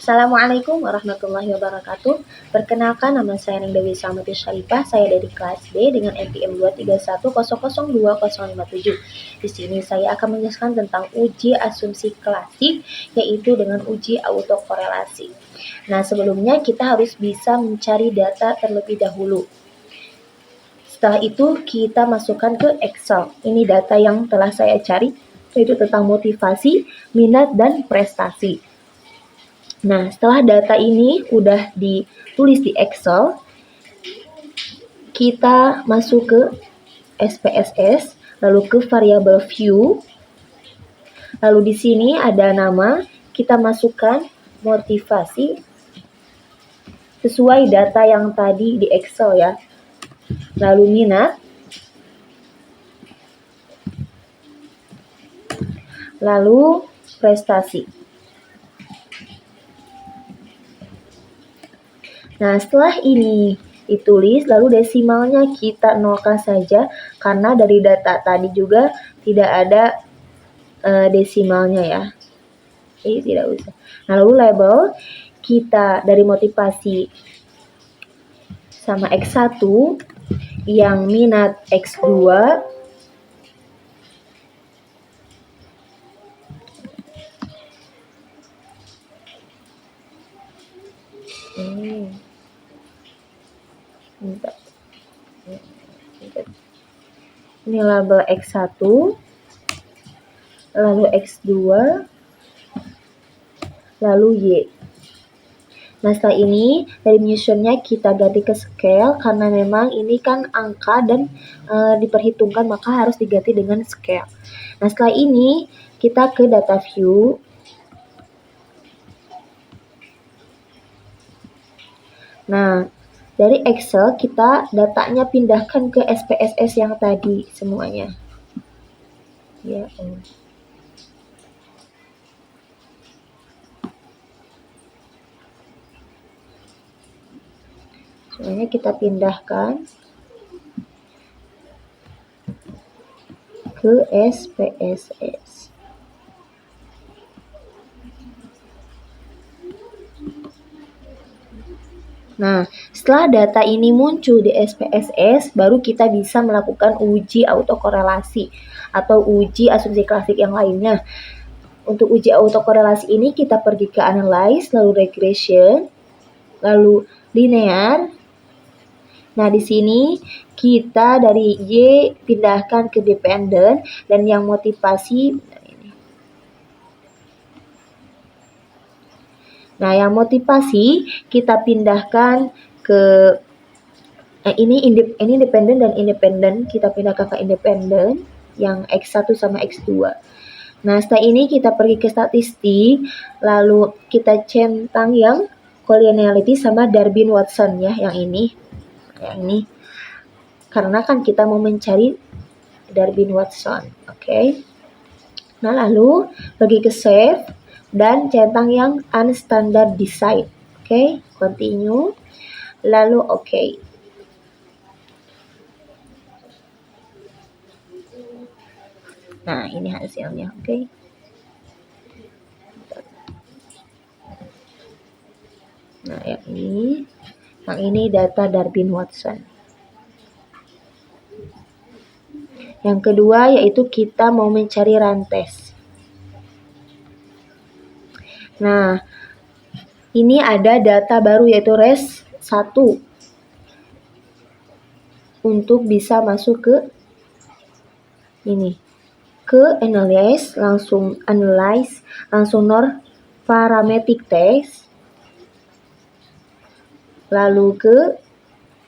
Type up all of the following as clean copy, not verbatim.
Assalamualaikum warahmatullahi wabarakatuh. Perkenalkan, nama saya Neng Dewi Salmati Syarifah. Saya dari kelas D dengan NPM 231002057. Di sini saya akan menjelaskan tentang uji asumsi klasik, yaitu dengan uji autokorelasi. Nah, sebelumnya kita harus bisa mencari data terlebih dahulu. Setelah itu kita masukkan ke Excel. Ini data yang telah saya cari, yaitu tentang motivasi, minat, dan prestasi. Nah, setelah data ini udah ditulis di Excel, kita masuk ke SPSS, lalu ke variabel view. Lalu di sini ada nama, kita masukkan motivasi sesuai data yang tadi di Excel ya. Lalu minat, lalu prestasi. Nah, setelah ini ditulis, lalu desimalnya kita nolkan saja, karena dari data tadi juga tidak ada desimalnya ya. Jadi tidak usah. Nah, lalu label, kita dari motivasi sama X1, yang minat X2, ini label X1, lalu X2, lalu Y. Nah, setelah ini dari menyusunnya kita ganti ke scale, karena memang ini kan angka dan diperhitungkan, maka harus diganti dengan scale. Nah, setelah ini kita ke data view. Nah, dari Excel kita datanya pindahkan ke SPSS yang tadi semuanya. Ya. Semuanya kita pindahkan ke SPSS. Nah, setelah data ini muncul di SPSS, baru kita bisa melakukan uji autokorelasi atau uji asumsi klasik yang lainnya. Untuk uji autokorelasi ini kita pergi ke analyze, lalu regression, lalu linear. Nah, di sini kita dari Y pindahkan ke dependent, dan yang motivasi. Nah, yang motivasi kita pindahkan ke ini independen dan independen, kita pindahkan ke independen yang X1 sama X2. Nah, setelah ini kita pergi ke statistik, lalu kita centang yang collinearity sama Darwin-Watson ya, yang ini. Karena kan kita mau mencari Darwin-Watson, oke. Nah, lalu pergi ke save dan centang yang unstandardized. Oke, continue. Lalu oke. Nah, ini hasilnya, oke. Nah, yang ini data Darwin-Watson. Yang kedua yaitu kita mau mencari rantes. Nah, ini ada data baru yaitu res 1 untuk bisa masuk ke ini, ke analyze, langsung nor parametric test, lalu ke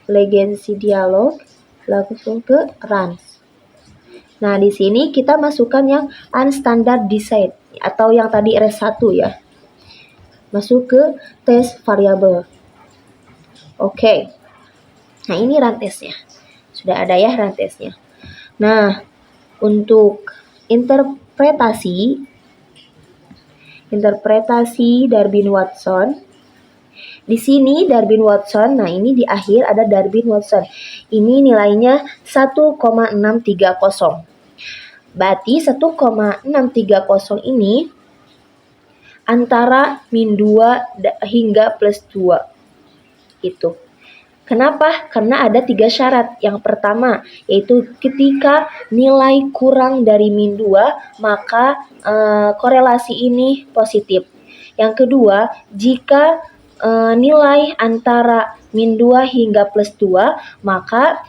legacy dialog, langsung ke runs. Nah, di sini kita masukkan yang unstandardized atau yang tadi res 1 ya. Masuk ke test variable. Oke. Nah, ini rantesnya. Sudah ada ya rantesnya. Nah, untuk interpretasi Darwin-Watson. Di sini Darwin-Watson, nah ini di akhir ada Darwin-Watson. Ini nilainya 1,630. Berarti 1,630 ini antara -2 hingga +2. Itu. Kenapa? Karena ada 3 syarat. Yang pertama, yaitu ketika nilai kurang dari -2, maka korelasi ini positif. Yang kedua, jika nilai antara -2 hingga +2, maka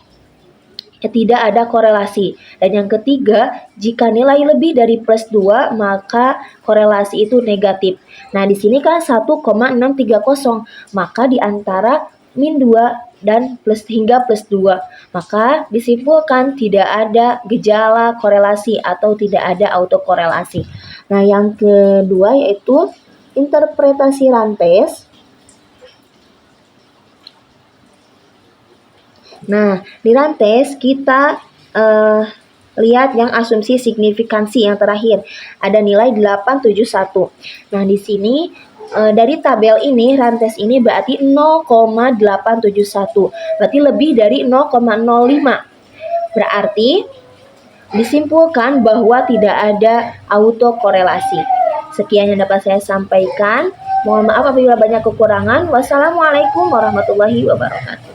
tidak ada korelasi. Dan yang ketiga, jika nilai lebih dari +2, maka korelasi itu negatif. Nah, di sini kan 1,630, maka di antara -2 dan hingga +2. Maka disimpulkan tidak ada gejala korelasi atau tidak ada autokorelasi. Nah, yang kedua yaitu interpretasi Rantes. Nah, di Rantes kita lihat yang asumsi signifikansi yang terakhir. Ada nilai 871. Nah, di sini dari tabel ini, Rantes ini berarti 0,871. Berarti lebih dari 0,05. Berarti disimpulkan bahwa tidak ada autokorelasi. Sekian yang dapat saya sampaikan. Mohon maaf apabila banyak kekurangan. Wassalamualaikum warahmatullahi wabarakatuh.